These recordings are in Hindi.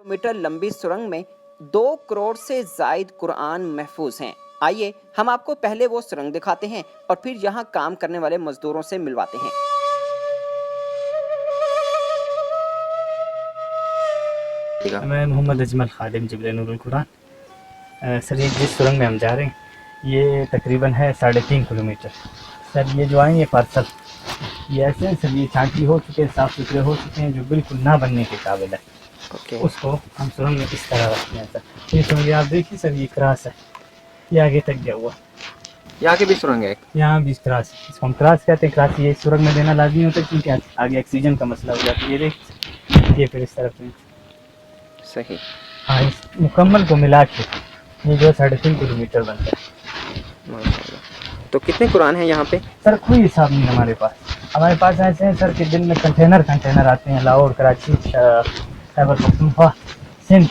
किलोमीटर लंबी सुरंग में 2 करोड़ से जायद कुरान महफूज हैं। आइए हम आपको पहले वो सुरंग दिखाते हैं और फिर यहाँ काम करने वाले मजदूरों से मिलवाते हैं। मैं मोहम्मद अजमल खादिम जबल नूरुल कुरान। सर ये जिस सुरंग में हम जा रहे हैं ये तकरीबन है 3.5 किलोमीटर। सर ये जो आए ये पार्सल ये ऐसे हैं सर, ये छांटी हो चुके हैं, साफ़ सुथरे हो चुके हैं, जो बिल्कुल ना बनने के काबिल है। उसको हम सुरंग में इस तरह रखते हैं सर। ये सुरंग आप देखिए सर, ये क्रास है, ये आगे तक गया हुआ, यहाँ की भी सुरंग है, यहाँ भी क्रास, इसको हम क्रास कहते हैं। क्रास ये सुरंग में देना लाजमी होता है क्योंकि आगे ऑक्सीजन का मसला हो जाता है। ये देख, ये फिर इस तरफ में सही। हाँ, इस मुकम्मल को मिला के ये जो 3.5 किलोमीटर बनता है। माशाल्लाह। तो कितने कुरान हैं यहाँ पे? सर कोई हिसाब नहीं हमारे पास ऐसे हैं सर कि दिन में कंटेनर आते हैं, लाहौर, कराची, खैबर पख्तूनख्वा, सिंध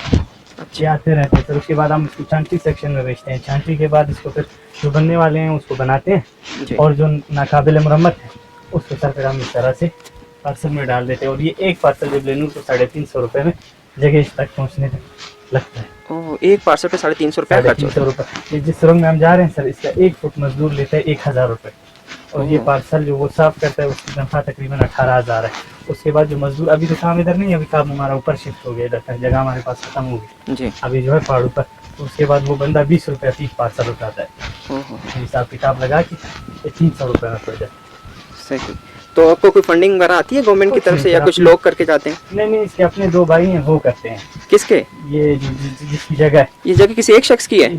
अच्छे आते रहते हैं। फिर उसके बाद हम इसको छांटी सेक्शन में बेचते हैं। छांटी के बाद इसको फिर जो बनने वाले हैं उसको बनाते हैं और जो नाकाबिल मुरम्मत है उसको सर फिर हम इस तरह से पार्सल में डाल देते हैं। और ये एक पार्सल जब लेनूर को 350 रुपये में जगह तक पहुँचने तक लगता है। ओह, एक पार्सल पे 350 रुपये खर्च होता है। 350 रुपये। ये जिस सुरंग में हम जा रहे हैं सर, इसका 1 फुट मजदूर लेता है 1000 रुपये। और ये पार्सल जो वो साफ करता है उसकी तनख्वाह तकरीबन 18,000 है। उसके बाद जो मजदूर, अभी तो काम इधर नहीं, अभी काम हमारा ऊपर शिफ्ट हो गया, इधर जगह हमारे पास खत्म हो गई अभी जो है पहाड़ ऊपर। उसके बाद वो बंदा 20 रुपये फीस पार्सल उठाता है। हिसाब किताब लगा के 300 रुपये में पड़ जाता है। सही। तो आपको कोई फंडिंग वगैरह आती है गवर्नमेंट की तरफ से या कुछ लोग करके जाते हैं? नहीं, इसके अपने 2 भाई हैं वो करते हैं। किसके? ये जिसकी जगह है, ये जगह किसी एक शख्स की है?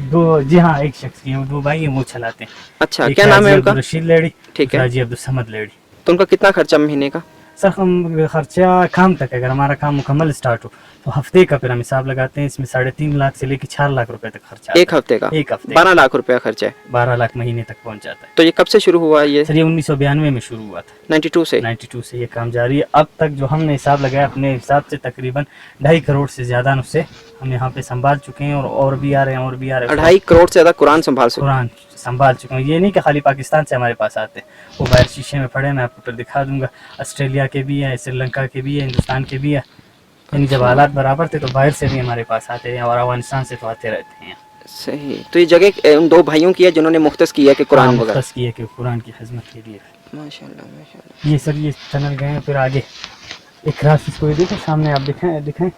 जी हाँ, एक शख्स की है, 2 भाई हैं वो चलाते हैं। अच्छा, क्या नाम है उनका? रशीद लेडी, ठीक है, राजी अब्दुल समद लेडी। तो उनका कितना खर्चा महीने का? सर हम खर्चा काम तक, अगर हमारा काम मुकम्मल स्टार्ट हो तो हफ्ते का फिर हम हिसाब लगाते हैं। इसमें 3.5 लाख से लेकर 4 लाख रुपए तक खर्चा। एक हफ्ते का? एक हफ्ते 12 लाख रुपया खर्चा है। 12 लाख महीने तक पहुंच जाता है। तो ये कब से शुरू हुआ ये? सर ये 1992 में शुरू हुआ था। 92 से ये काम जारी है। अब तक जो हमने हिसाब लगाया अपने हिसाब से तकरीबन 2.5 करोड़ से ज्यादा नुस्खे हम यहाँ पे संभाल चुके हैं और भी आ रहे हैं। 2.5 करोड़ से ज्यादा कुरान संभाल चुके हैं। ये नहीं कि खाली पाकिस्तान से हमारे पास आते हैं, वो बाहर शीशे में पड़े, मैं आपको फिर दिखा दूंगा। ऑस्ट्रेलिया के भी है, श्रीलंका के भी है, हिंदुस्तान के भी है। यानी जब हालात बराबर थे तो बाहर से भी हमारे पास आते हैं और अफगानिस्तान से तो आते रहते हैं। सही। तो ये जगह उन 2 भाइयों की है जिन्होंने मुख्तस किया कि कुरान वगैरह किया कि कुरान की खिदमत के लिए। माशाल्लाह। ये सर ये टनल गए हैं, फिर आगे एक क्रास इसको देखें सामने, आप दिखाएं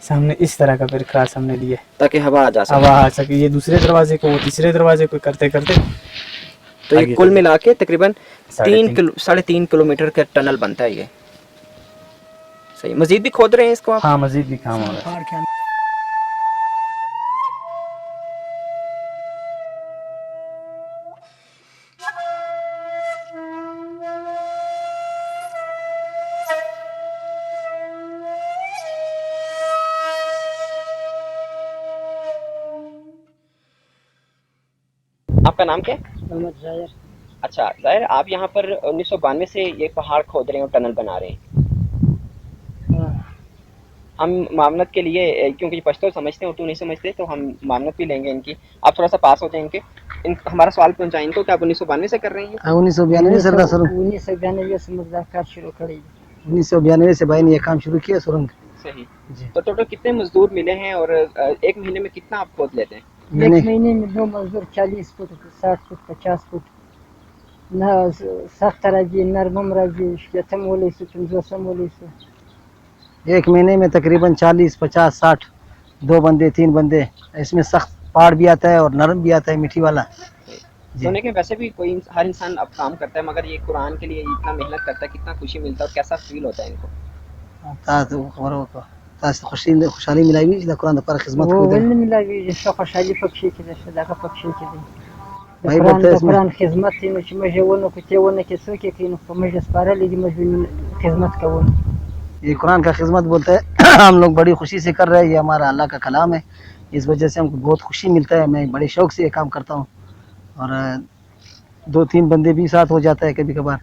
सामने इस तरह का फिर क्रास हमने दिया ताकि हवा आ सके। ये दूसरे दरवाजे को, वो तीसरे दरवाजे को करते तो ये कुल मिला के तकरीबन 3.5 किलोमीटर का टनल बनता है ये। सही। मजीद भी खोद रहे हैं इसको आप? हाँ, मजीद भी काम हो रहा है। आपका नाम क्या है? मोहम्मद जाहिर। अच्छा जाहिर, आप यहाँ पर 1992 से ये पहाड़ खोद रहे हैं और टनल बना रहे हैं। हम मामनत के लिए, क्योंकि पश्तो समझते हैं, उर्दू नहीं समझते, तो हम मामनत भी लेंगे इनकी। आप थोड़ा सा पास हो जाएंगे, हमारा सवाल पहुंचाएं इनको कि आप 1992 से कर रहे हैं? 1992 से से मुज़ाकरात शुरू करी। 1992 से भाई ने ये काम शुरू किया सुरंग। सही। तो टोटल कितने मजदूर मिले हैं और एक महीने में कितना आप खोद लेते हैं? एक महीने में 2 मजदूर 40 फुट, 60 फुट, 50 फुट ना सख्त राजी, नरम राजी, यतम वाले से, तुमजोसम वाले से। एक महीने में तकरीबन 40, 50, 60 2 बंदे 3 बंदे। इसमें सख्त पहाड़ भी आता है और नरम भी आता है, मिट्टी वाला। सोने के वैसे भी कोई हर इंसान अब काम करता है, मगर ये कुरान के लिए इतना मेहनत करता है, कितना खुशी मिलता है और कैसा फील होता है इनको? खुशहाली मिलाई कुरान पर खिदमत को दे मिलाई जिसका खुशहाली पक्षी की सदाका पक्षी की भाई बोलते हैं कुरान खिदमत थी न मजे वो कुछ वो न किसो के कि न मजे पारा ली मजबूर खिदमत का वो ये कुरान का खिदमत बोलते हैं। हम लोग बड़ी खुशी से कर रहे हैं, ये हमारा अल्लाह का कलाम है, इस वजह से हमको बहुत खुशी मिलता है। मैं बड़े शौक से ये काम करता हूँ और 2-3 बंदे भी साथ हो जाता है कभी कभार।